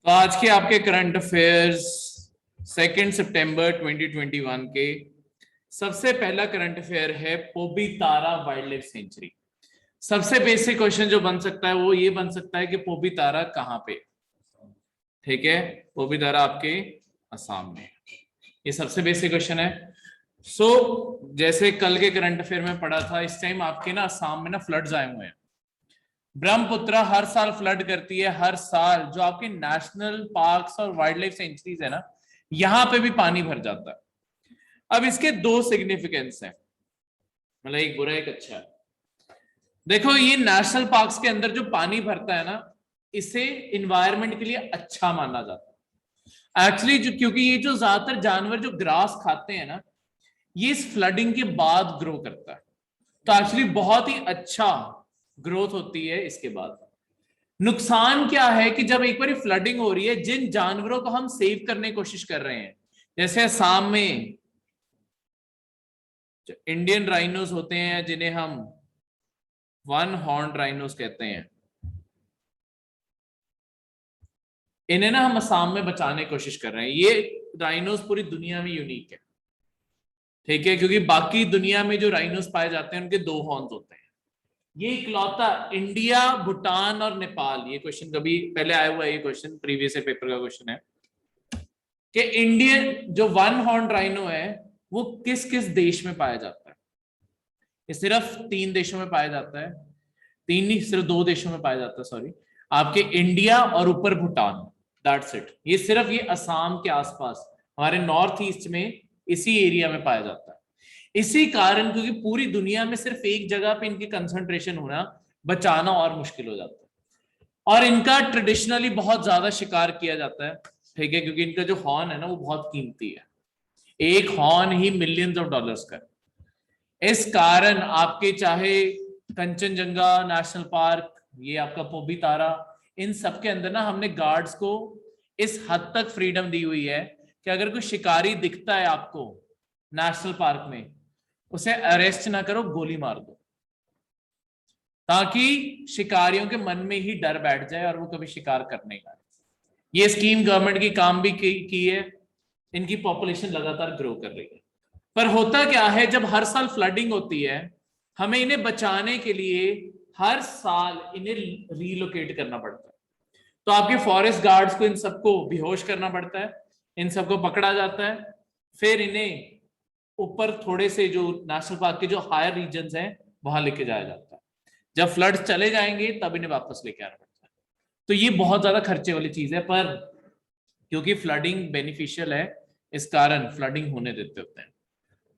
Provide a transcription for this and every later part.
तो आज के आपके करंट अफेयर्स 2 सितंबर 2021 के सबसे पहला करंट अफेयर है पोबितारा वाइल्ड लाइफ सेंचुरी। सबसे बेसिक क्वेश्चन जो बन सकता है वो ये बन सकता है कि पोबितारा कहाँ पे, ठीक है। पोबितारा आपके असम में, ये सबसे बेसिक क्वेश्चन है। जैसे कल के करंट अफेयर में पढ़ा था, इस टाइम आपके ना असम में ना फ्लड्स आए हुए हैं। ब्रह्मपुत्र हर साल फ्लड करती है, हर साल जो आपके नेशनल पार्क्स और वाइल्ड लाइफ सेंचुरीज है ना, यहां पे भी पानी भर जाता है। अब इसके दो सिग्निफिकेंस हैं, मतलब एक बुरा एक अच्छा है। देखो, ये नेशनल पार्क्स के अंदर जो पानी भरता है ना, इसे इन्वायरमेंट के लिए अच्छा माना जाता है एक्चुअली, जो क्योंकि ये जो ज्यादातर जानवर जो ग्रास खाते हैं ना, ये इस फ्लडिंग के बाद ग्रो करता है। तो एक्चुअली बहुत ही अच्छा ग्रोथ होती है इसके बाद। नुकसान क्या है कि जब एक बार फ्लडिंग हो रही है, जिन जानवरों को हम सेव करने की कोशिश कर रहे हैं, जैसे असम में जो इंडियन राइनोस होते हैं, जिन्हें हम वन हॉर्न राइनोस कहते हैं, इन्हें ना हम असम में बचाने की कोशिश कर रहे हैं। ये राइनोस पूरी दुनिया में यूनिक है, ठीक है, क्योंकि बाकी दुनिया में जो राइनोस पाए जाते हैं उनके दो हॉर्न्स होते हैं। ये इकलौता इंडिया, भूटान और नेपाल, ये क्वेश्चन कभी पहले आया हुआ है, ये क्वेश्चन प्रीवियस पेपर का क्वेश्चन है कि इंडियन जो वन हॉर्न राइनो है वो किस किस देश में पाया जाता है। ये सिर्फ 3 देशों में पाया जाता है, तीन नहीं, सिर्फ 2 देशों में पाया जाता है, सॉरी, आपके इंडिया और ऊपर भूटान, दैट्स इट। ये सिर्फ ये असम के आसपास हमारे नॉर्थ ईस्ट में इसी एरिया में पाया जाता है। इसी कारण, क्योंकि पूरी दुनिया में सिर्फ एक जगह पे इनकी कंसंट्रेशन होना, बचाना और मुश्किल हो जाता है। और इनका ट्रेडिशनली बहुत ज्यादा शिकार किया जाता है, ठीक है, क्योंकि इनका जो हॉर्न है ना वो बहुत कीमती है, एक horn he millions of dollars का। इस कारण आपके चाहे कंचनजंगा नेशनल पार्क, ये आपका पोबितारा, इन सब के अंदर ना हमने गार्ड्स को इस हद तक फ्रीडम दी हुई है कि अगर कोई शिकारी दिखता है आपको नेशनल पार्क में, उसे अरेस्ट ना करो, गोली मार दो, ताकि शिकारियों के मन में ही डर बैठ जाए और वो कभी शिकार करने का। ये स्कीम गवर्नमेंट की काम भी की है, इनकी पॉपुलेशन लगातार ग्रो कर रही है। पर होता क्या है, जब हर साल फ्लडिंग होती है, हमें इन्हें बचाने के लिए हर साल इन्हें रीलोकेट करना पड़ता है। तो आपके फॉरेस्ट गार्ड्स को इन सबको बेहोश करना पड़ता है, इन सबको पकड़ा जाता है, फिर इन्हें ऊपर थोड़े से जो नेशनल पार्क के जो हायर रीजन्स हैं वहां लेके जाया जाता है। जब फ्लड्स चले जाएंगे तब इन्हें वापस लेके आना पड़ता है। तो ये बहुत ज्यादा खर्चे वाली चीज है, पर क्योंकि फ्लडिंग बेनिफिशियल है, इस कारण फ्लडिंग होने देते होते हैं,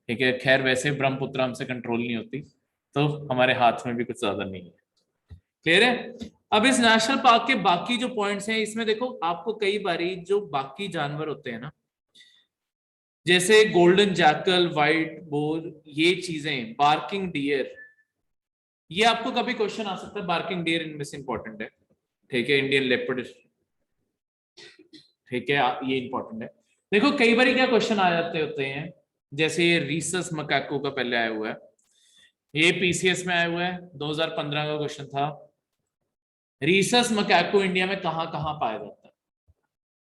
ठीक है। खैर, वैसे ब्रह्मपुत्र हमसे कंट्रोल नहीं होती, तो हमारे हाथ में भी कुछ ज्यादा नहीं है, क्लियर है। अब इस नेशनल पार्क के बाकी जो पॉइंट्स हैं, इसमें देखो आपको कई बारी जो बाकी जानवर होते हैं ना, जैसे गोल्डन जैकल, व्हाइट बोर, ये चीजें, बार्किंग डियर, ये आपको कभी क्वेश्चन आ सकता है। बार्किंग डियर इनमें से इंपॉर्टेंट है, ठीक है। इंडियन लेपर्ड, ठीक है, ये इंपॉर्टेंट है। देखो कई बार क्या क्वेश्चन आ जाते होते हैं, जैसे ये रीसस मकाको का पहले आया हुआ है, ये पीसीएस में आया हुआ है, 2015 का क्वेश्चन था। रीसस मकाको इंडिया में कहां कहां पाया जाता है।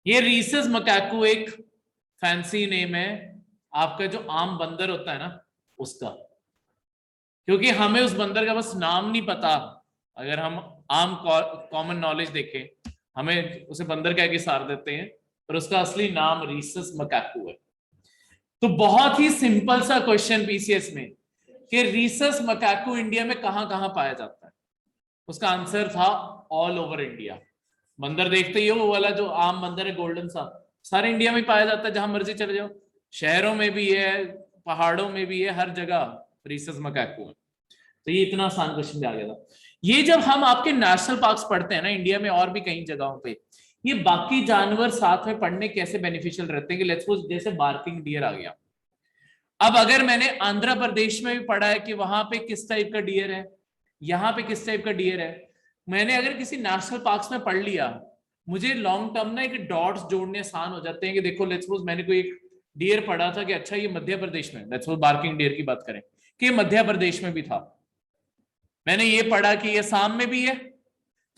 ये रीसस मकाको एक फैंसी नेम है आपका जो आम बंदर होता है ना उसका, क्योंकि हमें उस बंदर का बस नाम नहीं पता। अगर हम आम कॉमन नॉलेज देखें, हमें उसे बंदर कह के सार देते हैं, पर उसका असली नाम रीसस मकाको है। तो बहुत ही सिंपल सा क्वेश्चन पीसीएस में कि रीसस मकाको इंडिया में कहां कहां पाया जाता है, उसका आंसर था ऑल ओवर इंडिया। बंदर देखते ही हो, वो वाला जो आम बंदर है गोल्डन सा, सारे इंडिया में पाया जाता है, जहां मर्जी चले जाओ, शहरों में भी है, पहाड़ों में भी है, हर जगह रीसस मकाको है। तो ये इतना आसान क्वेश्चन आ गया था। ये जब हम आपके नेशनल पार्क्स पढ़ते हैं ना इंडिया में और भी कई जगहों पे, ये बाकी जानवर साथ में पढ़ने कैसे बेनिफिशियल रहते हैं कि लेट्स सपोज जैसे बार्किंग डियर आ गया। अब अगर मैंने आंध्र प्रदेश में भी पढ़ा है कि वहां पे किस टाइप का डियर है, यहाँ पे किस टाइप का डियर है, मैंने अगर किसी नेशनल पार्क्स में पढ़ लिया, मुझे लॉन्ग टर्म ना एक डॉट्स जोड़ने आसान हो जाते हैं कि देखो लेट्स सपोज मैंने कोई एक डियर पढ़ा था कि अच्छा ये मध्य प्रदेश में, लेट्स सपोज बार्किंग डियर की बात करें कि मध्य प्रदेश में भी था, मैंने ये पढ़ा कि ये असम में भी है,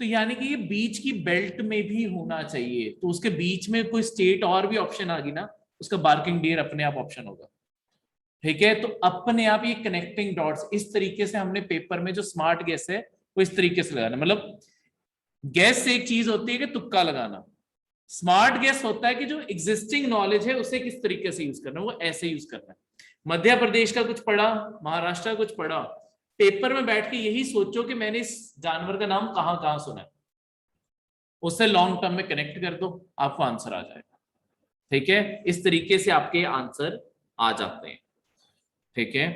तो यानी कि ये बीच की बेल्ट में भी होना चाहिए, तो उसके बीच में कोई स्टेट और भी ऑप्शन आ गई ना, उसका बार्किंग डियर अपने आप ऑप्शन होगा। ठीक है, तो अपने आप ये कनेक्टिंग डॉट्स इस तरीके से हमने पेपर में जो स्मार्ट गेस है वो इस तरीके से लगाना, मतलब गेस एक चीज होती है कि तुक्का लगाना, स्मार्ट गेस होता है कि जो एग्जिस्टिंग नॉलेज है उसे किस तरीके से यूज करना है, वो ऐसे यूज करना है। मध्य प्रदेश का कुछ पढ़ा, महाराष्ट्र का कुछ पढ़ा, पेपर में बैठ के यही सोचो कि मैंने इस जानवर का नाम कहां कहां सुना है, उससे लॉन्ग टर्म में कनेक्ट कर दो, आपको आंसर आ जाएगा। ठीक है, इस तरीके से आपके आंसर आ जाते हैं। ठीक है,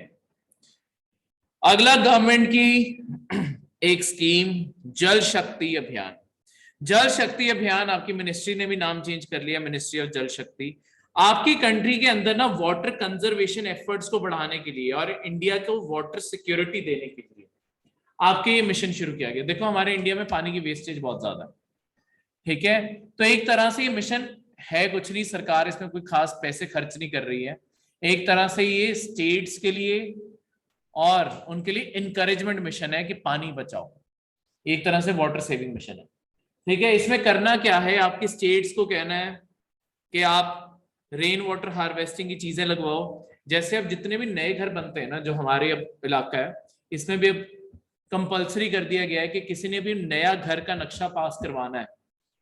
अगला गवर्नमेंट की एक स्कीम, जल शक्ति अभियान। जल शक्ति अभियान, आपकी मिनिस्ट्री ने भी नाम चेंज कर लिया, मिनिस्ट्री ऑफ जल शक्ति। आपकी कंट्री के अंदर ना वाटर कंजर्वेशन एफर्ट्स को बढ़ाने के लिए और इंडिया को वाटर सिक्योरिटी देने के लिए आपके ये मिशन शुरू किया गया। देखो हमारे इंडिया में पानी की वेस्टेज बहुत ज्यादा है। ठीक है, तो एक तरह से ये मिशन है कुछ नहीं, सरकार इसमें कोई खास पैसे खर्च नहीं कर रही है, एक तरह से ये स्टेट्स के लिए और उनके लिए इनकरेजमेंट मिशन है कि पानी बचाओ, एक तरह से वाटर सेविंग मिशन है। ठीक है, इसमें करना क्या है, आपकी स्टेट्स को कहना है कि आप रेन वाटर हार्वेस्टिंग की चीजें लगवाओ। जैसे अब जितने भी नए घर बनते हैं ना, जो हमारे अब इलाका है, इसमें भी अब कंपलसरी कर दिया गया है कि किसी ने भी नया घर का नक्शा पास करवाना है,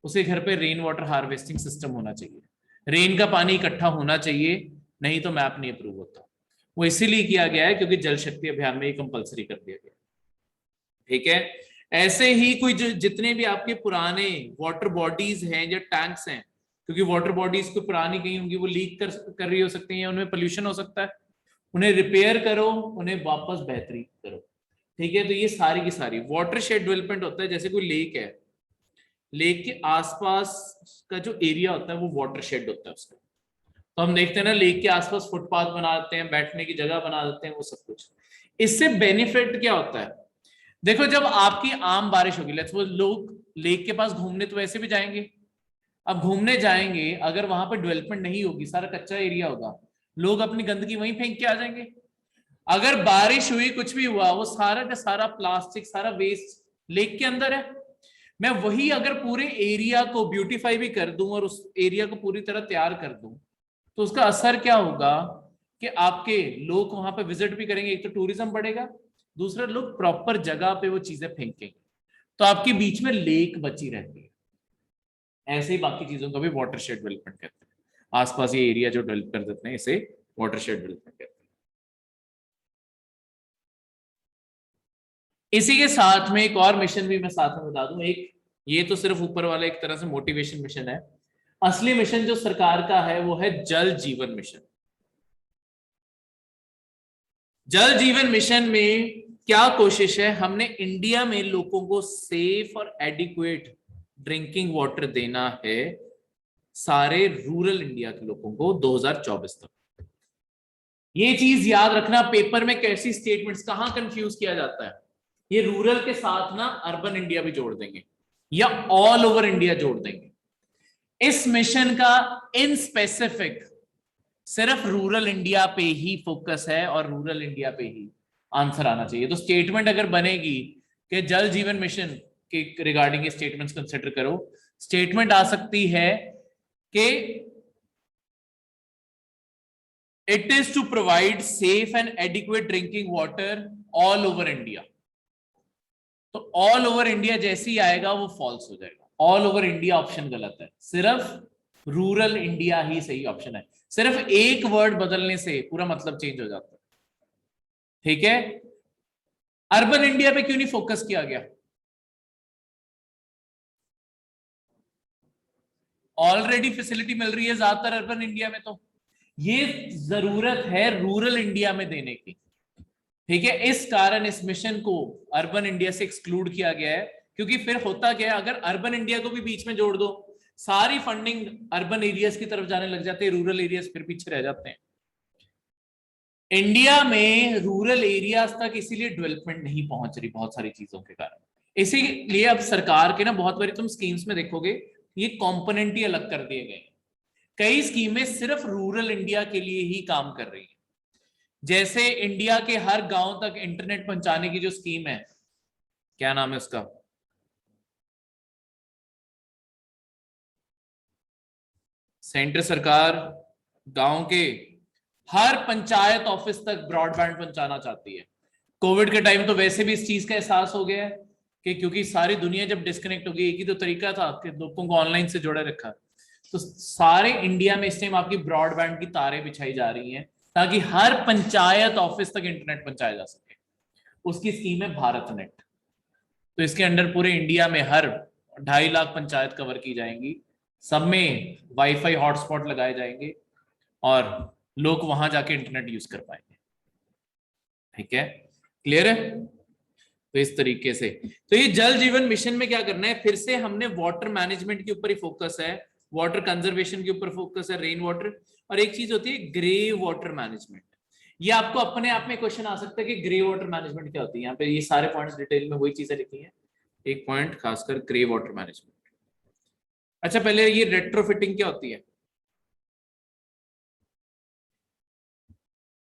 उसे घर पे रेन वाटर हार्वेस्टिंग सिस्टम होना चाहिए, रेन का पानी इकट्ठा होना चाहिए, नहीं तो मैप नहीं अप्रूव होता। वो इसीलिए किया गया है क्योंकि जल शक्ति अभियान में ये कंपलसरी कर दिया गया। ठीक है, ऐसे ही कोई जो जितने भी आपके पुराने वाटर बॉडीज हैं या टैंक्स हैं, क्योंकि वाटर बॉडीज को पुरानी कहीं होंगी, वो लीक कर रही हो सकती हैं, उनमें पोल्यूशन हो सकता है, उन्हें रिपेयर करो, उन्हें वापस बेहतरी करो। ठीक है, तो ये सारी की सारी वाटर शेड डेवलपमेंट होता है। जैसे कोई लेक है, लेक के आसपास का जो एरिया होता है वो वाटर शेड होता है उसका। तो हम देखते हैं ना, लेक के आसपास फुटपाथ बना देते हैं, बैठने की जगह बना देते हैं, वो सब कुछ। इससे बेनिफिट क्या होता है, देखो जब आपकी आम बारिश होगी, लेट्स सपोज लोग लेक के पास घूमने तो वैसे भी जाएंगे, अब घूमने जाएंगे, अगर वहां पर डेवलपमेंट नहीं होगी, सारा कच्चा एरिया होगा, लोग अपनी गंदगी वहीं फेंक के आ जाएंगे। अगर बारिश हुई, कुछ भी हुआ, वो सारा का सारा प्लास्टिक, सारा वेस्ट लेक के अंदर है। मैं वही अगर पूरे एरिया को ब्यूटीफाई भी कर दूं और उस एरिया को पूरी तरह तैयार कर दूं, तो उसका असर क्या होगा कि आपके लोग वहां पे विजिट भी करेंगे, एक तो टूरिज्म बढ़ेगा, दूसरा लोग प्रॉपर जगह पे वो चीजें फेंकेंगे, तो आपके बीच में लेक बची रहती है। ऐसे ही बाकी चीजों का भी वाटर शेड डेवलपमेंट कहते हैं, आसपास ये एरिया जो डेवलप कर देते हैं, इसे वाटर शेड डेवलपमेंट कहते हैं। इसी के साथ में एक और मिशन भी मैं साथ में बता दूं, एक ये तो सिर्फ ऊपर वाला एक तरह से मोटिवेशन मिशन है, असली मिशन जो सरकार का है वो है जल जीवन मिशन। जल जीवन मिशन में क्या कोशिश है, हमने इंडिया में लोगों को सेफ और एडिक्वेट ड्रिंकिंग वाटर देना है, सारे रूरल इंडिया के लोगों को 2024 तक। ये चीज याद रखना, पेपर में कैसी स्टेटमेंट्स कहां कंफ्यूज किया जाता है, ये रूरल के साथ ना अर्बन इंडिया भी जोड़ देंगे या ऑल ओवर इंडिया जोड़ देंगे। इस मिशन का इन स्पेसिफिक सिर्फ रूरल इंडिया पे ही फोकस है और रूरल इंडिया पे ही आंसर आना चाहिए। तो स्टेटमेंट अगर बनेगी कि जल जीवन मिशन के रिगार्डिंग स्टेटमेंट्स कंसिडर करो, स्टेटमेंट आ सकती है कि it is to provide safe and adequate drinking water all over India. तो ऑल ओवर इंडिया जैसे ही आएगा वो फॉल्स हो जाएगा, ऑल ओवर इंडिया ऑप्शन गलत है, सिर्फ रूरल इंडिया ही सही ऑप्शन है। सिर्फ एक वर्ड बदलने से पूरा मतलब चेंज हो जाता है। ठीक है, अर्बन इंडिया पे क्यों नहीं फोकस किया गया, ऑलरेडी फैसिलिटी मिल रही है ज्यादातर अर्बन इंडिया में, तो ये जरूरत है रूरल इंडिया में देने की। ठीक है, इस कारण इस मिशन को अर्बन इंडिया से एक्सक्लूड किया गया है, क्योंकि फिर होता क्या है, अगर अर्बन इंडिया को भी बीच में जोड़ दो, सारी फंडिंग अर्बन एरियाज की तरफ जाने लग जाते हैं, रूरल एरियाज फिर पीछे रह जाते हैं। इंडिया में रूरल एरियाज तक इसीलिए डेवलपमेंट नहीं पहुंच रही, बहुत सारी चीजों के कारण। इसीलिए अब सरकार के ना बहुत बारी तुम स्कीम्स में देखोगे ये कंपोनेंट ही अलग कर दिए गए, कई स्कीमें सिर्फ रूरल इंडिया के लिए ही काम कर रही है। जैसे इंडिया के हर गांव तक इंटरनेट पहुंचाने की जो स्कीम है, क्या नाम है उसका, सेंटर सरकार गांव के हर पंचायत ऑफिस तक ब्रॉडबैंड पहुंचाना चाहती है। कोविड के टाइम तो वैसे भी इस चीज का एहसास हो गया है कि क्योंकि सारी दुनिया जब डिस्कनेक्ट हो गई, एक ही तो तरीका था कि लोगों को ऑनलाइन से जोड़े रखा, तो सारे इंडिया में इस टाइम आपकी ब्रॉडबैंड की तारें बिछाई जा रही हैं ताकि हर पंचायत ऑफिस तक इंटरनेट पहुंचाया जा सके। उसकी स्कीम है भारत नेट। तो इसके अंडर पूरे इंडिया में हर 2.5 लाख पंचायत कवर की जाएंगी, सब में वाईफाई हॉटस्पॉट लगाए जाएंगे और लोग वहां जाके इंटरनेट यूज कर पाएंगे। ठीक है, क्लियर है? तो इस तरीके से तो ये जल जीवन मिशन में क्या करना है, फिर से हमने वाटर मैनेजमेंट के ऊपर ही फोकस है, वाटर कंजर्वेशन के ऊपर फोकस है, रेन वाटर, और एक चीज होती है ग्रे वाटर मैनेजमेंट। ये आपको अपने आप में क्वेश्चन आ सकता है कि ग्रे वाटर मैनेजमेंट क्या होती है। यहाँ पे ये सारे पॉइंट्स डिटेल में वही चीजें लिखी हैं, एक पॉइंट खासकर ग्रे वाटर मैनेजमेंट। अच्छा, पहले ये रेट्रोफिटिंग क्या होती है?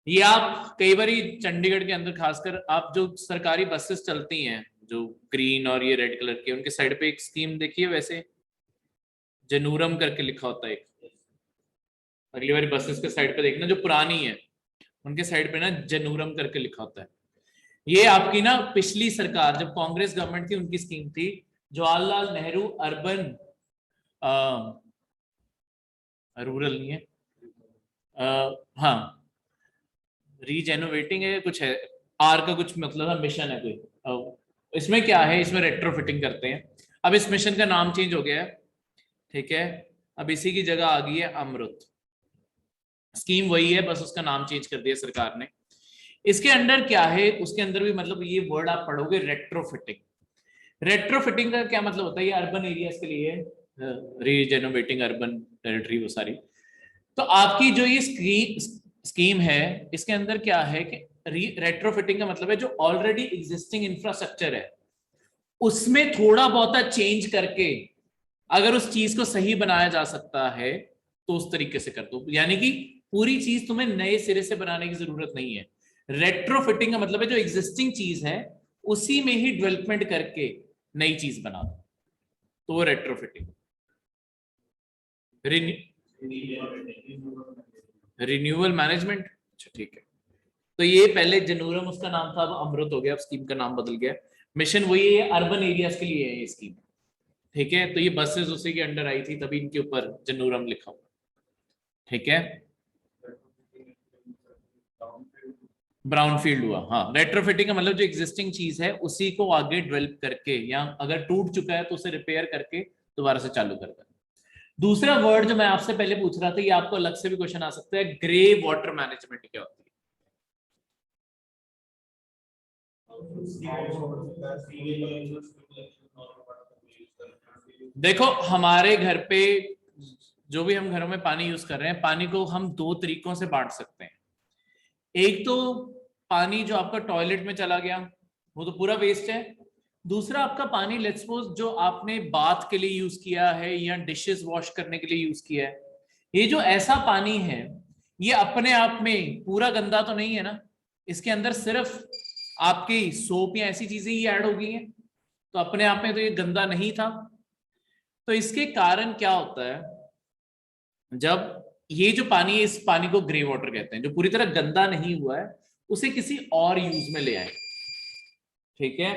ये आप कई बार चंडीगढ़ के अंदर खासकर आप जो सरकारी बसेस चलती हैं जो ग्रीन और ये रेड कलर के, उनके साइड पे एक स्कीम देखिए, वैसे जनूरम करके लिखा होता है एक। अगली बार बसेस के साइड पे देखना जो पुरानी है उनके साइड पे ना जनूरम करके लिखा होता है। ये आपकी ना पिछली सरकार जब कांग्रेस गवर्नमेंट थी उनकी स्कीम थी, जवाहरलाल नेहरू अर्बन रूरल नहीं है, हाँ रीजेनोवेटिंग है कुछ है, आर का कुछ मतलब है, मिशन है कोई। इसमें क्या है, इसमें रेट्रोफिटिंग करते हैं। अब इस मिशन का नाम चेंज हो गया है, ठीक है, अब इसी की जगह आ गई है अमृत। स्कीम वही है, बस उसका नाम चेंज कर दिया सरकार ने। इसके अंडर क्या है, उसके अंदर भी मतलब ये वर्ड आप पढ़ोगे रेट्रोफिटिंग। रेट्रोफिटिंग का क्या मतलब होता है, ये अर्बन एरियाज के लिए रीजेनोवेटिंग अर्बन टेरिटरी वो सारी। तो आपकी जो ये स्कीम है इसके अंदर क्या है कि रेट्रोफिटिंग का मतलब है जो ऑलरेडी एग्जिस्टिंग इंफ्रास्ट्रक्चर है उसमें थोड़ा बहुत चेंज करके अगर उस चीज को सही बनाया जा सकता है तो उस तरीके से कर दो। यानी कि पूरी चीज तुम्हें नए सिरे से बनाने की जरूरत नहीं है। रेट्रोफिटिंग का मतलब है जो एग्जिस्टिंग चीज है उसी में ही डेवलपमेंट करके नई चीज बना दो, तो वो रेट्रोफिटिंग। रिन्यूअल मैनेजमेंट, अच्छा ठीक है। तो ये पहले जनूरम उसका नाम था, अब अमृत हो गया, अब स्कीम का नाम बदल गया। मिशन वही है, अर्बन एरियाज के लिए है ये स्कीम, ठीक है। तो ये बसेस उसी के अंडर आई थी तभी इनके ऊपर जनूरम लिखा हुआ, ठीक है। ब्राउन फील्ड हुआ, हाँ। रेट्रोफिटिंग का मतलब जो एग्जिस्टिंग चीज है उसी को आगे डेवलप करके, या अगर टूट चुका है तो उसे रिपेयर करके दोबारा से चालू कर देना। दूसरा वर्ड जो मैं आपसे पहले पूछ रहा था, ये आपको अलग से भी क्वेश्चन आ सकता है, ग्रे वाटर मैनेजमेंट क्या होती है? देखो हमारे घर पे जो भी हम घरों में पानी यूज कर रहे हैं, पानी को हम दो तरीकों से बांट सकते हैं। एक तो पानी जो आपका टॉयलेट में चला गया वो तो पूरा वेस्ट है। दूसरा आपका पानी लेट्स सपोज जो आपने बाथ के लिए यूज किया है या डिशेस वॉश करने के लिए यूज किया है, ये जो ऐसा पानी है ये अपने आप में पूरा गंदा तो नहीं है ना, इसके अंदर सिर्फ आपकी सोप या ऐसी चीजें ही ऐड हो गई हैं, तो अपने आप में तो ये गंदा नहीं था। तो इसके कारण क्या होता है, जब ये जो पानी है इस पानी को ग्रे वाटर कहते हैं, जो पूरी तरह गंदा नहीं हुआ है उसे किसी और यूज में ले आए, ठीक है।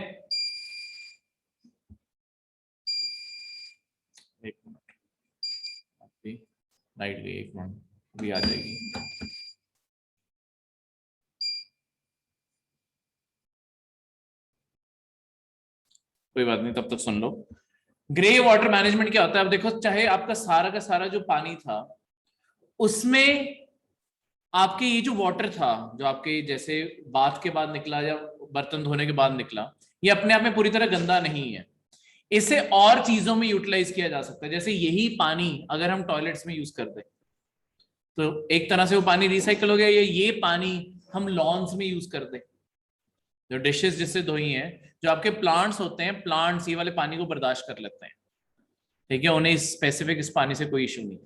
एक मिनट, आपकी लाइट गई, एक मिनट भी आ जाएगी। कोई बात नहीं, तब तक सुन लो। ग्रे वाटर मैनेजमेंट क्या होता है, अब देखो चाहे आपका सारा का सारा जो पानी था उसमें आपके ये जो वाटर था जो आपके जैसे बाथ के बाद निकला या बर्तन धोने के बाद निकला, ये अपने आप में पूरी तरह गंदा नहीं है, इसे और चीजों में यूटिलाइज किया जा सकता है। जैसे यही पानी अगर हम टॉयलेट्स में यूज कर दें तो एक तरह से वो पानी रिसाइकल हो गया, या ये पानी हम लॉन्स में यूज कर दें, जो डिशेस जिससे धोई हैं, जो आपके प्लांट्स होते हैं, प्लांट्स ये वाले पानी को बर्दाश्त कर लेते हैं, ठीक है, उन्हें स्पेसिफिक इस पानी से कोई इश्यू नहीं।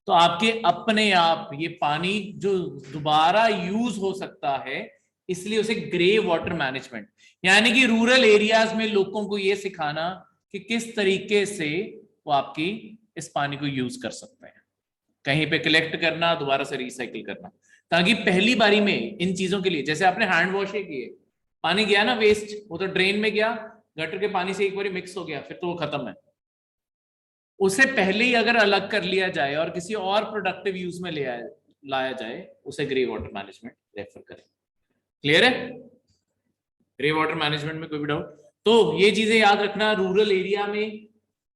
तो आपके अपने आप ये पानी जो दोबारा यूज हो सकता है, इसलिए उसे ग्रे वाटर मैनेजमेंट, यानी कि रूरल एरियाज में लोगों को ये सिखाना कि किस तरीके से वो आपकी इस पानी को यूज कर सकते हैं, कहीं पे कलेक्ट करना, दोबारा से रिसाइकिल करना, ताकि पहली बारी में इन चीजों के लिए, जैसे आपने हैंड वॉश ही किए, पानी गया ना वेस्ट, वो तो ड्रेन में गया, गटर के पानी से एक बार मिक्स हो गया, फिर तो वो खत्म है। उसे पहले ही अगर अलग कर लिया जाए और किसी और प्रोडक्टिव यूज में लाया जाए, उसे ग्रे वाटर मैनेजमेंट रेफर करें। क्लियर है? ग्रे वाटर मैनेजमेंट में कोई भी डाउट? तो ये चीजें याद रखना, रूरल एरिया में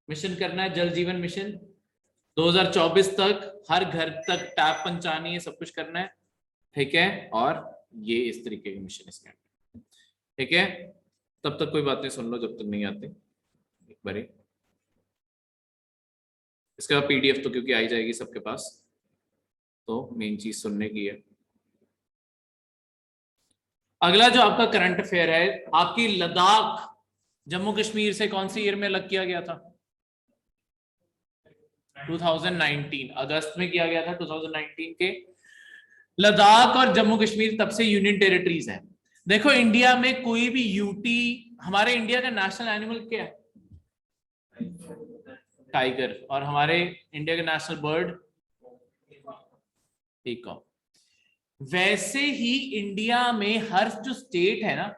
मिशन करना है, जल जीवन मिशन 2024 तक हर घर तक टैप पहुंचानी है, सब कुछ करना है, ठीक है। और ये इस तरीके के मिशन इसके अंदर, ठीक है। तब तक कोई बातें सुन लो जब तक नहीं आते एक बारी। इसके बाद पीडीएफ तो क्योंकि आई जाएगी सबके पास, तो मेन चीज सुनने की है। अगला जो आपका करंट अफेयर है, आपकी लद्दाख जम्मू कश्मीर से कौन सी ईयर में अलग किया गया था? 2019 अगस्त में किया गया था। 2019 के लद्दाख और जम्मू कश्मीर तब से यूनियन टेरिटरीज है। देखो इंडिया में कोई भी यूटी, हमारे इंडिया का नेशनल एनिमल क्या है? टाइगर। और हमारे इंडिया का नेशनल बर्ड पीकॉक। वैसे ही इंडिया में हर जो स्टेट है ना,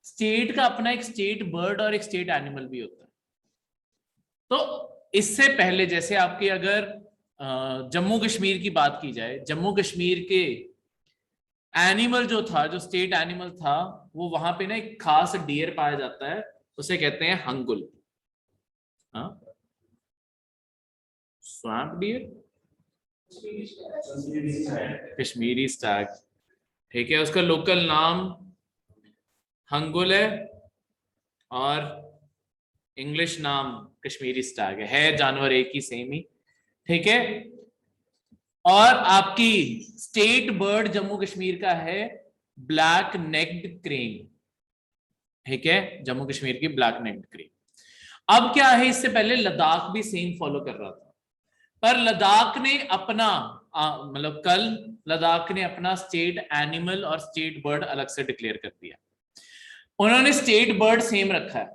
स्टेट का अपना एक स्टेट बर्ड और एक स्टेट एनिमल भी होता है। तो इससे पहले जैसे आपके अगर जम्मू कश्मीर की बात की जाए, जम्मू कश्मीर के एनिमल जो था, जो स्टेट एनिमल था, वो वहां पे ना एक खास डियर पाया जाता है, उसे कहते हैं hangul. Swamp dear, Kashmiri Stag, ठीक है। उसका लोकल नाम हंगुल है और इंग्लिश नाम कश्मीरी स्टैग है जानवर एक ही सेम ही, ठीक है। और आपकी स्टेट बर्ड जम्मू कश्मीर का है ब्लैक नेक्ड क्रेन, ठीक है, जम्मू कश्मीर की ब्लैक नेक्ड क्रेन। अब क्या है, इससे पहले लद्दाख भी सेम फॉलो कर रहा था, पर लद्दाख ने अपना मतलब कल लद्दाख ने अपना स्टेट एनिमल और स्टेट बर्ड अलग से डिक्लेयर कर दिया। उन्होंने स्टेट बर्ड सेम रखा है,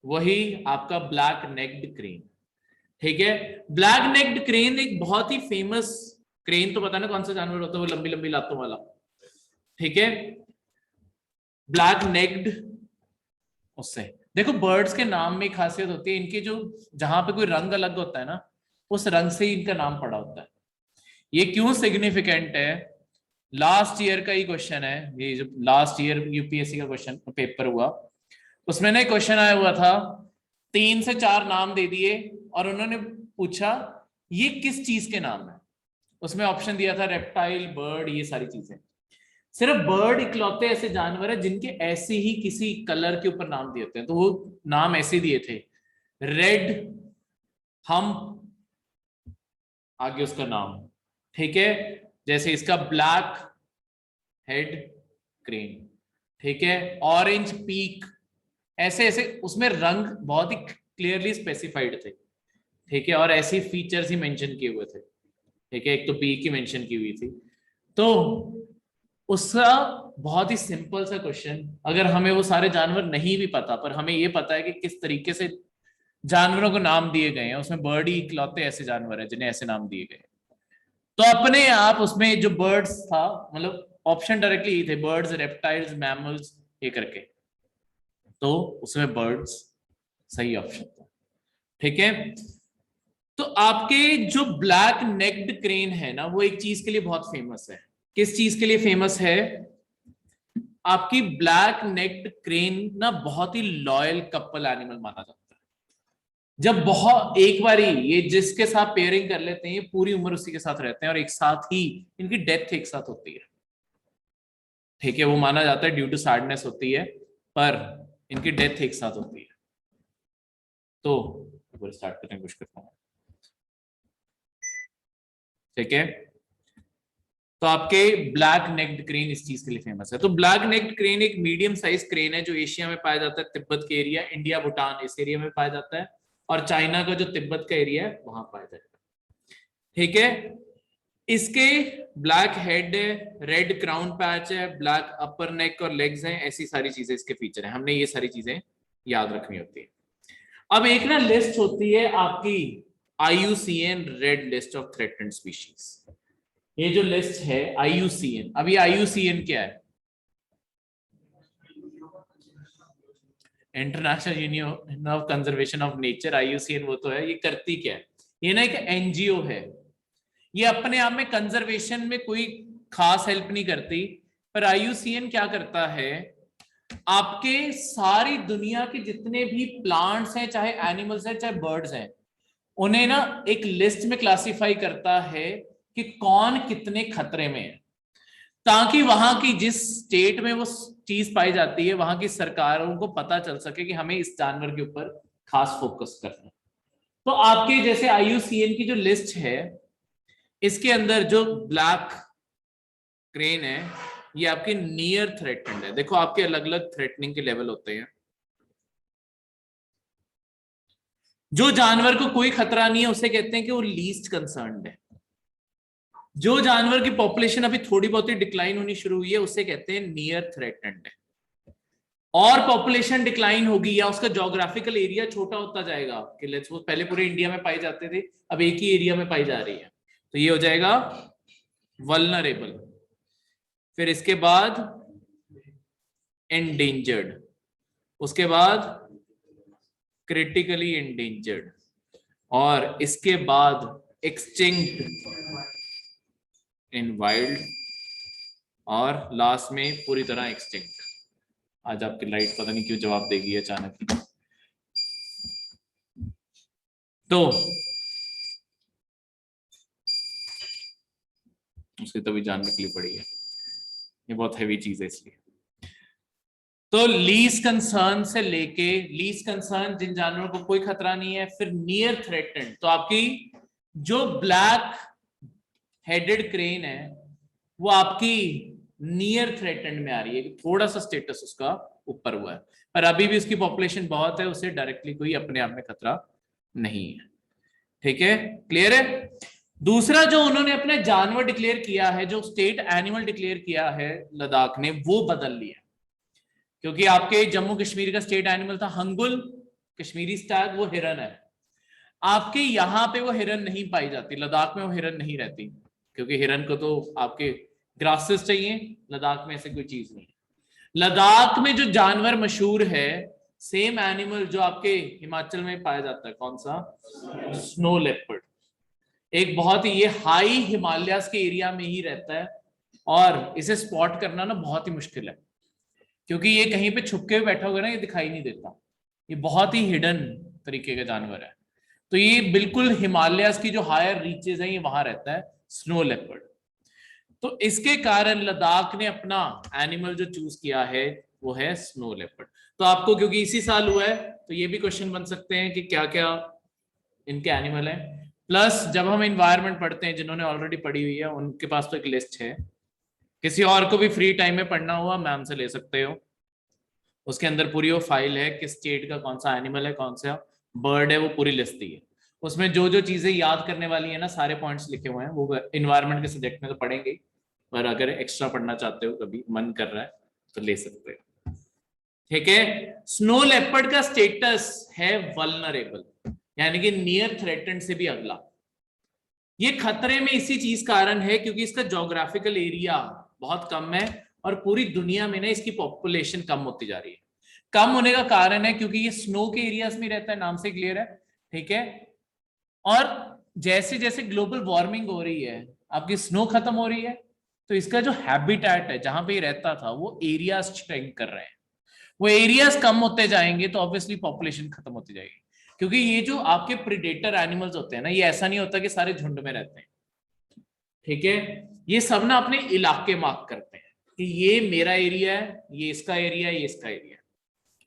वही आपका ब्लैक नेक्ड क्रेन, ठीक है। ब्लैक नेक्ड क्रेन एक बहुत ही फेमस, क्रेन तो पता ना कौन सा जानवर होता है, वो लंबी लंबी लातों वाला, ठीक है। ब्लैक नेक्ड, उससे देखो बर्ड्स के नाम में खासियत होती है इनके, जो जहां पे कोई रंग अलग होता है ना, उस रंग से ही इनका नाम पड़ा होता है। ये क्यों सिग्निफिकेंट है? लास्ट ईयर का ही क्वेश्चन है ये, जो लास्ट ईयर यूपीएससी का क्वेश्चन पेपर हुआ, उसमें ना क्वेश्चन आया हुआ था, 3 से 4 नाम दे दिए और उन्होंने पूछा ये किस चीज के नाम है। उसमें ऑप्शन दिया था रेप्टाइल, बर्ड, ये सारी चीजें। सिर्फ बर्ड इकलौते ऐसे जानवर है जिनके ऐसे ही किसी कलर के ऊपर नाम दिए होते हैं, तो वो नाम ऐसे दिए थे, रेड हम्प, आगे उसका नाम, ठीक है। जैसे इसका ब्लैक हेड क्रेन, ठीक है, ऑरेंज पीक, ऐसे ऐसे उसमें रंग बहुत ही क्लियरली स्पेसिफाइड थे, ठीक है, और ऐसे फीचर्स ही मेंशन किए हुए थे, ठीक है। एक तो पीक ही मेंशन की हुई थी। तो उसका बहुत ही सिंपल सा क्वेश्चन, अगर हमें वो सारे जानवर नहीं भी पता, पर हमें ये पता है कि किस तरीके से जानवरों को नाम दिए गए हैं, उसमें बर्ड ही इकलौते ऐसे जानवर हैं जिन्हें ऐसे नाम दिए गए। तो अपने आप उसमें जो बर्ड्स था, मतलब ऑप्शन डायरेक्टली ये थे, बर्ड्स, रेप्टाइल्स, मैमल्स, ये करके, तो उसमें बर्ड्स सही ऑप्शन था, ठीक है। तो आपके जो ब्लैक नेक्ड क्रेन है ना, वो एक चीज के लिए बहुत फेमस है। किस चीज के लिए फेमस है? आपकी ब्लैक नेक्ड क्रेन ना बहुत ही लॉयल कपल एनिमल माना जाता है। जब बहुत एक बारी ये जिसके साथ पेयरिंग कर लेते हैं, ये पूरी उम्र उसी के साथ रहते हैं और एक साथ ही इनकी डेथ एक साथ होती है, ठीक है। वो माना जाता है ड्यू टू सैडनेस होती है, पर इनकी डेथ एक साथ होती है। तो स्टार्ट करने की कोशिश करता हूँ, ठीक है। तो आपके ब्लैक नेक्ड क्रेन इस चीज के लिए फेमस है। तो ब्लैक नेक्ड क्रेन एक मीडियम साइज क्रेन है जो एशिया में पाया जाता है, तिब्बत के एरिया, इंडिया, भूटान, इस एरिया में पाया जाता है, और चाइना का जो तिब्बत का एरिया है वहां पाया जाता है, ठीक है। इसके ब्लैक हेड है, रेड क्राउन पैच है, ब्लैक अपर नेक और लेग्स हैं, ऐसी सारी चीजें इसके फीचर हैं, हमने ये सारी चीजें याद रखनी होती है। अब एक ना लिस्ट होती है आपकी IUCN red list of threatened species. ये जो लिस्ट है IUCN, अभी IUCN क्या है? International union of conservation of nature, IUCN वो तो है। ये करती क्या है? ये ना एक NGO है। ये अपने आप में कंजर्वेशन में कोई खास हेल्प नहीं करती, पर IUCN क्या करता है, आपके सारी दुनिया के जितने भी प्लांट्स हैं, चाहे एनिमल्स हैं चाहे बर्ड्स हैं, उन्हें ना एक लिस्ट में क्लासिफाई करता है कि कौन कितने खतरे में है, ताकि वहां की जिस स्टेट में वो चीज पाई जाती है वहां की सरकारों को पता चल सके कि हमें इस जानवर के ऊपर खास फोकस करना है। तो आपके जैसे IUCN की जो लिस्ट है, इसके अंदर जो ब्लैक क्रेन है, ये आपके नियर थ्रेटन्ड है। देखो आपके अलग अलग थ्रेटनिंग के लेवल होते हैं। जो जानवर को कोई खतरा नहीं है उसे कहते हैं कि वो लीस्ट कंसर्न्ड है। जो जानवर की पॉपुलेशन अभी थोड़ी बहुत ही डिक्लाइन होनी शुरू हुई है उसे कहते हैं नियर थ्रेटन्ड है। और पॉपुलेशन डिक्लाइन होगी या उसका ज्योग्राफिकल एरिया छोटा होता जाएगा, कि लेट्स सपोज पहले पूरे इंडिया में पाए जाते थे, अब एक ही एरिया में पाई जा रही है, तो ये हो जाएगा वल्नरेबल। फिर इसके बाद एंडेंजर्ड, उसके बाद क्रिटिकली एंडेंजर्ड, और इसके बाद एक्सटिंक्ट इन वाइल्ड, और लास्ट में पूरी तरह एक्सटिंक्ट। आज आपकी लाइट पता नहीं क्यों जवाब देगी अचानक ही। तो उसकी तभी जान निकली पड़ी है, ये बहुत हैवी चीज है इसलिए। तो लीस्ट कंसर्न से लेके लीस्ट कंसर्न जिन जानवरों को कोई खतरा नहीं है, फिर नियर थ्रेटेंड, तो आपकी जो ब्लैक हेडेड क्रेन है वो आपकी नियर थ्रेटेंड में आ रही है, थोड़ा सा स्टेटस उसका ऊपर हुआ है, पर अभी भी उसकी पॉपुलेशन बहुत है, उसे डायरेक्टली कोई अपने आप में खतरा नहीं है। ठीक है, क्लियर है। दूसरा जो उन्होंने अपने जानवर डिक्लेयर किया है, जो स्टेट एनिमल डिक्लेयर किया है लद्दाख ने, वो बदल लिया, क्योंकि आपके जम्मू कश्मीर का स्टेट एनिमल था हंगुल, कश्मीरी स्टैग, वो हिरन है। आपके यहाँ पे वो हिरन नहीं पाई जाती, लद्दाख में वो हिरन नहीं रहती, क्योंकि हिरन को तो आपके ग्रासेस चाहिए, लद्दाख में ऐसे कोई चीज नहीं है। लद्दाख में जो जानवर मशहूर है, सेम एनिमल जो आपके हिमाचल में पाया जाता है, कौन सा? Snow leopard. एक बहुत ही, ये हाई हिमालयास के एरिया में ही रहता है, और इसे स्पॉट करना ना बहुत ही मुश्किल है, क्योंकि ये कहीं पे छुप के बैठा होगा ना, ये दिखाई नहीं देता, ये बहुत ही हिडन तरीके का जानवर है। तो ये बिल्कुल हिमालयास की जो हायर रीचेज है, ये वहां रहता है, स्नो लेपर्ड। तो इसके कारण लद्दाख ने अपना एनिमल जो चूज किया है वो है स्नो लेपर्ड। तो आपको क्योंकि इसी साल हुआ है, तो ये भी क्वेश्चन बन सकते हैं कि क्या क्या इनके एनिमल हैं। प्लस जब हम इन्वायरमेंट पढ़ते हैं, जिन्होंने ऑलरेडी पढ़ी हुई है उनके पास तो एक लिस्ट है, किसी और को भी फ्री टाइम में पढ़ना हुआ मैम से ले सकते हो, उसके अंदर पूरी वो फाइल है कि स्टेट का कौन सा एनिमल है, कौन सा बर्ड है, वो पूरी लिस्ट दी है। उसमें जो जो चीजें याद करने वाली है ना, सारे पॉइंट्स लिखे हुए हैं, वो इन्वायरमेंट के सब्जेक्ट में तो पढ़ेंगे, पर अगर एक्स्ट्रा पढ़ना चाहते हो, कभी मन कर रहा है तो ले सकते हो। ठीक है, स्नो लेपर्ड का स्टेटस है वल्नरेबल, यानी कि नियर थ्रेटेंड से भी अगला। ये खतरे में इसी चीज कारण है क्योंकि इसका ज्योग्राफिकल एरिया बहुत कम है, और पूरी दुनिया में ना इसकी पॉपुलेशन कम होती जा रही है। कम होने का कारण है क्योंकि ये स्नो के एरियाज में रहता है, नाम से क्लियर है। ठीक है, और जैसे जैसे ग्लोबल वार्मिंग हो रही है, आपकी स्नो खत्म हो रही है, तो इसका जो हैबिटेट है जहां पे ये रहता था, वो एरियाज श्रिंक कर रहे हैं। वो एरियाज कम होते जाएंगे तो ऑब्वियसली पॉपुलेशन खत्म होती जाएगी, क्योंकि ये जो आपके प्रीडेटर एनिमल्स होते हैं ना, ये ऐसा नहीं होता कि सारे झुंड में रहते हैं। ठीक है, ये सब ना अपने इलाके मार्क करते हैं कि ये मेरा एरिया है, ये इसका एरिया है, ये इसका एरिया है।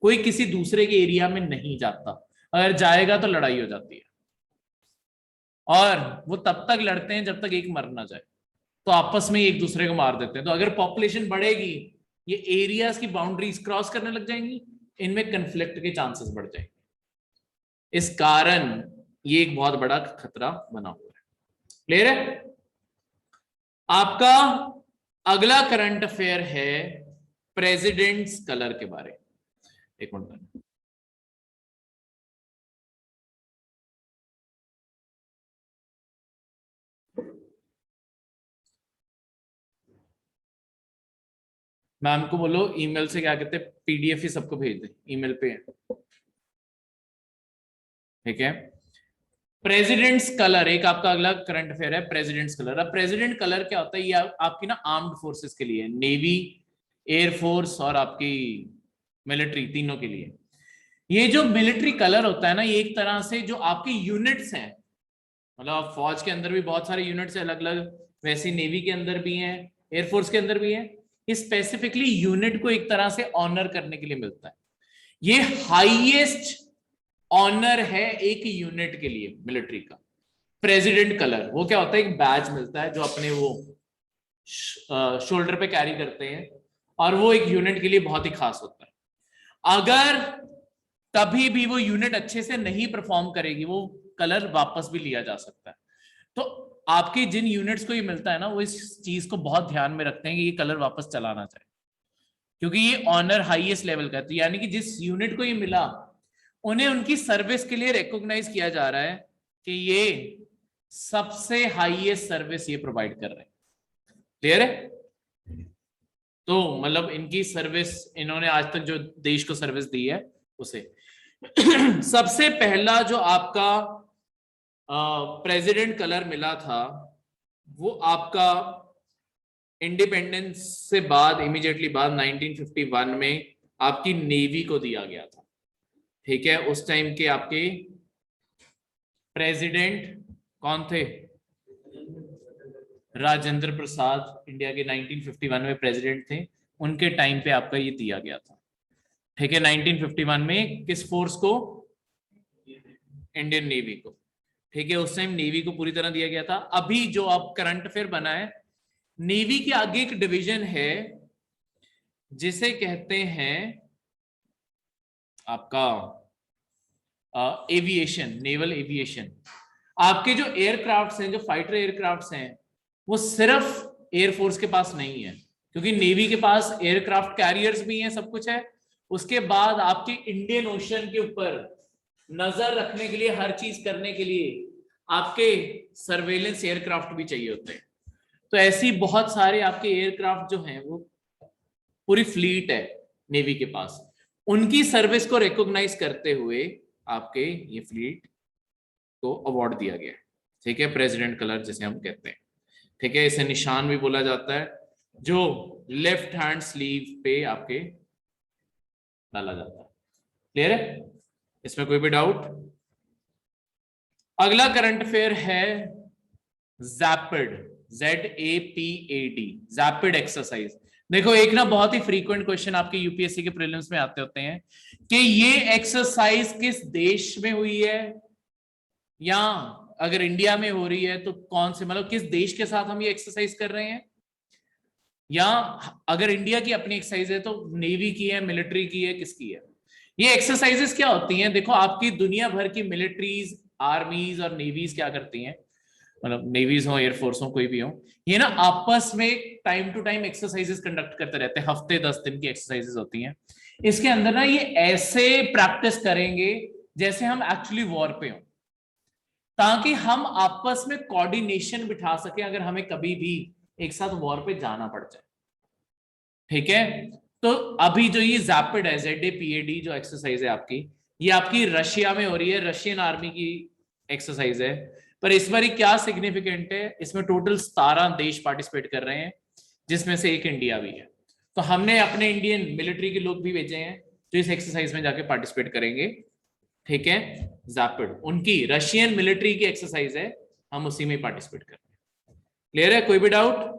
कोई किसी दूसरे के एरिया में नहीं जाता, अगर जाएगा तो लड़ाई हो जाती है, और वो तब तक लड़ते हैं जब तक एक मर ना जाए, तो आपस में एक दूसरे को मार देते हैं। तो अगर पॉपुलेशन बढ़ेगी, ये एरियाज की बाउंड्रीज क्रॉस करने लग जाएंगी, इनमें कंफ्लिक्ट के चांसेस बढ़ जाएंगे। इस कारण ये एक बहुत बड़ा खतरा बना हुआ है। क्लियर है। आपका अगला करंट अफेयर है प्रेसिडेंट्स कलर के बारे। एक मिनट। मैम को बोलो ईमेल से क्या कहते हैं पीडीएफ ही सबको भेज दे, ईमेल पे है, ठीक है। प्रेसिडेंट्स कलर एक आपका अगला करंट अफेयर है, प्रेसिडेंट्स कलर। अब प्रेसिडेंट कलर क्या होता है, ये आपकी ना आर्म्ड फोर्सेस के लिए, नेवी, एयरफोर्स और आपकी मिलिट्री, तीनों के लिए। ये जो मिलिट्री कलर होता है ना, ये एक तरह से जो आपकी यूनिट्स हैं, मतलब फौज के अंदर भी बहुत सारे यूनिट्स अलग अलग, वैसे नेवी के अंदर भी हैं, एयरफोर्स के अंदर भी है, ये स्पेसिफिकली यूनिट को एक तरह से ऑनर करने के लिए मिलता है। ये हाईएस्ट ऑनर है एक यूनिट के लिए मिलिट्री का। प्रेसिडेंट कलर वो क्या होता है, एक बैज मिलता है जो अपने वो शोल्डर पे कैरी करते हैं, और वो एक यूनिट के लिए बहुत ही खास होता है। अगर तभी भी वो यूनिट अच्छे से नहीं परफॉर्म करेगी, वो कलर वापस भी लिया जा सकता है। तो आपके जिन यूनिट्स को ये मिलता है ना, वो इस चीज को बहुत ध्यान में रखते हैं कि ये कलर वापस चलाना चाहिए, क्योंकि ये ऑनर हाईएस्ट लेवल का है। तो यानी कि जिस यूनिट को ये मिला, उन्हें उनकी सर्विस के लिए रिकॉग्नाइज किया जा रहा है कि ये सबसे हाईएस्ट सर्विस ये प्रोवाइड कर रहे हैं। क्लियर है? तो मतलब इनकी सर्विस, इन्होंने आज तक जो देश को सर्विस दी है उसे सबसे पहला जो आपका प्रेसिडेंट कलर मिला था, वो आपका इंडिपेंडेंस से बाद, इमीडिएटली बाद 1951 में आपकी नेवी को दिया गया था, ठीक है। उस टाइम के आपके प्रेसिडेंट कौन थे? राजेंद्र प्रसाद, इंडिया के 1951 में प्रेसिडेंट थे, उनके टाइम पे आपका ये दिया गया था, ठीक है। 1951 में किस फोर्स को? इंडियन नेवी को, ठीक है। उस टाइम नेवी को पूरी तरह दिया गया था। अभी जो अब करंट अफेयर बना है, नेवी के आगे एक डिवीजन है जिसे कहते हैं आपका एविएशन, नेवल एविएशन। आपके जो एयरक्राफ्ट्स हैं, जो फाइटर एयरक्राफ्ट्स हैं, वो सिर्फ एयरफोर्स के पास नहीं है, क्योंकि नेवी के पास एयरक्राफ्ट कैरियर्स भी हैं, सब कुछ है। उसके बाद आपके इंडियन ओशन के ऊपर नजर रखने के लिए, हर चीज करने के लिए आपके सर्वेलेंस एयरक्राफ्ट भी चाहिए होते हैं। तो ऐसी बहुत सारे आपके एयरक्राफ्ट जो हैं, वो पूरी फ्लीट है नेवी के पास, उनकी सर्विस को रिकॉग्नाइज करते हुए आपके ये फ्लीट को अवार्ड दिया गया, ठीक है। प्रेसिडेंट कलर जिसे हम कहते हैं, ठीक है। इसे निशान भी बोला जाता है, जो लेफ्ट हैंड स्लीव पे आपके डाला जाता है। क्लियर है? इसमें कोई भी डाउट? अगला करंट अफेयर है जैपिड, ZAPAD, जैपिड एक्सरसाइज। देखो एक ना बहुत ही फ्रीक्वेंट क्वेश्चन आपके यूपीएससी के प्रीलिम्स में आते होते हैं कि ये एक्सरसाइज किस देश में हुई है, या अगर इंडिया में हो रही है तो कौन से, मतलब किस देश के साथ हम ये एक्सरसाइज कर रहे हैं, या अगर इंडिया की अपनी एक्सरसाइज है तो नेवी की है, मिलिट्री की है, किसकी है। ये एक्सरसाइजेस क्या होती हैं? देखो आपकी दुनिया भर की मिलिट्रीज, आर्मीज और नेवीज क्या करती हैं, मतलब नेवीज हो, एयरफोर्स हो, कोई भी हो, ये ना आपस में time to time exercises conduct करते रहते हैं। हफ्ते 10 दिन की एक्सरसाइजेस होती हैं। इसके अंदर ना ये ऐसे प्रैक्टिस करेंगे जैसे हम एक्चुअली वॉर पे हो, ताकि हम आपस में कोऑर्डिनेशन बिठा सके अगर हमें कभी भी एक साथ वॉर पे जाना पड़ जाए, ठीक है। तो अभी जो ये जैपिड है, ZAPAD जो एक्सरसाइज है आपकी, ये आपकी रशिया में हो रही है, रशियन आर्मी की एक्सरसाइज है। पर इस बार क्या सिग्निफिकेंट है, इसमें टोटल 17 देश पार्टिसिपेट कर रहे हैं, जिसमें से एक इंडिया भी है। तो हमने अपने इंडियन मिलिट्री के लोग भी भेजे हैं जो इस एक्सरसाइज में जाके पार्टिसिपेट करेंगे, ठीक है। जैपिड उनकी रशियन मिलिट्री की एक्सरसाइज है, हम उसी में पार्टिसिपेट कर रहे हैं। क्लियर है? कोई भी डाउट?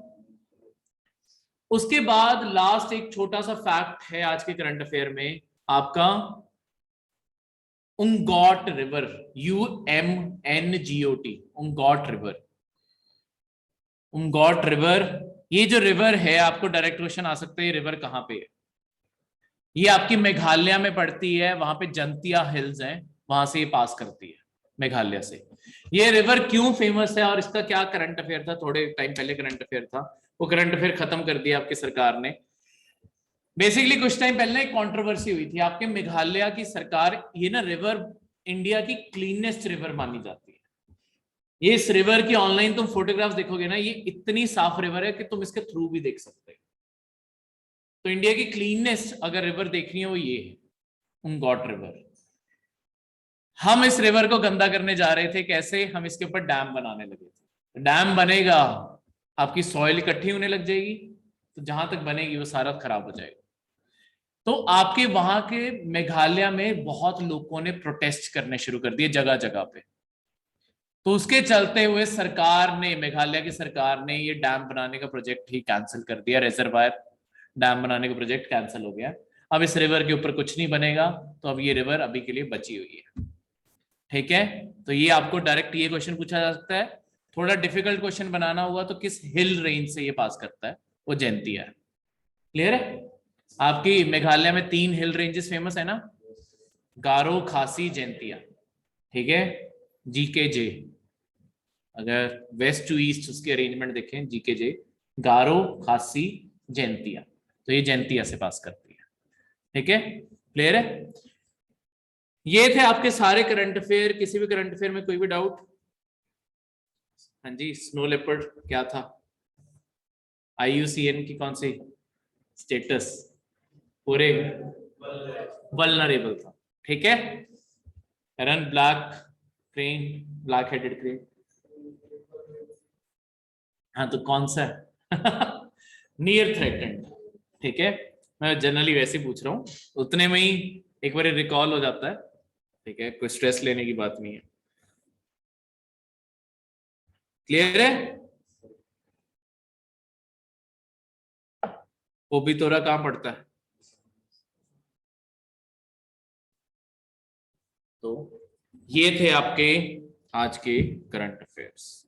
उसके बाद लास्ट एक छोटा सा फैक्ट है आज के करंट अफेयर में आपका, उंगॉट रिवर, UMNGOT, उंगॉट रिवर। उंगॉट रिवर, ये जो रिवर है, आपको डायरेक्ट क्वेश्चन आ सकता है, ये रिवर कहां पे है? ये आपकी मेघालय में पड़ती है, वहां पे जंतिया हिल्स हैं, वहां से ये पास करती है मेघालय से। ये रिवर क्यों फेमस है और इसका क्या करंट अफेयर था, थोड़े टाइम पहले करंट अफेयर था, वो करंट अफेयर खत्म कर दिया आपकी सरकार ने। बेसिकली कुछ टाइम पहले एक कंट्रोवर्सी हुई थी, आपके मेघालय की सरकार, ये ना रिवर इंडिया की क्लीनेस्ट रिवर मानी जाती है। ये इस रिवर की ऑनलाइन तुम फोटोग्राफ्स देखोगे ना, ये इतनी साफ रिवर है कि तुम इसके थ्रू भी देख सकते हो। तो इंडिया की क्लीनेस्ट अगर रिवर देखनी है वो ये है, उनगॉट रिवर। हम इस रिवर को गंदा करने जा रहे थे, कैसे? हम इसके ऊपर डैम बनाने लगे थे। डैम बनेगा, आपकी सॉइल इकट्ठी होने लग जाएगी, तो जहां तक बनेगी वो सारा खराब हो जाएगा। तो आपके वहां के मेघालय में बहुत लोगों ने प्रोटेस्ट करने शुरू कर दिए जगह जगह पे। तो उसके चलते हुए सरकार ने, मेघालय की सरकार ने ये डैम बनाने का प्रोजेक्ट ही कैंसिल कर दिया। रिजर्वायर डैम बनाने का प्रोजेक्ट कैंसिल हो गया। अब इस रिवर के ऊपर कुछ नहीं बनेगा, तो अब ये रिवर अभी के लिए बची हुई है। ठीक है, तो ये आपको डायरेक्ट ये क्वेश्चन पूछा जा सकता है। थोड़ा डिफिकल्ट क्वेश्चन बनाना हुआ तो किस हिल रेंज से ये पास करता है, वो जैंतिया है। क्लियर है? आपकी मेघालय में 3 हिल रेंजेस फेमस है ना, गारो, खासी, जैंतिया। ठीक है, जीके जे, अगर वेस्ट टू ईस्ट उसके अरेंजमेंट देखें, जीके जे, गारो, खासी, जैंतिया, तो ये जैंतिया से पास करती है। ठीक है, क्लियर है? ये थे आपके सारे करंट अफेयर। किसी भी करंट अफेयर में कोई भी डाउट? हाँ जी, स्नो लेपर्ड क्या था? IUCN की कौन सी स्टेटस? पूरे वल्नरेबल था। ठीक है, run black crane, black headed crane. हाँ, तो कौन सा है? Near threatened. ठीक है, मैं जनरली वैसे पूछ रहा हूँ, उतने में ही एक बार रिकॉल हो जाता है। ठीक है, कोई स्ट्रेस लेने की बात नहीं है। क्लियर है? वो भी तोरा कहाँ पड़ता है? तो ये थे आपके आज के करंट अफेयर्स।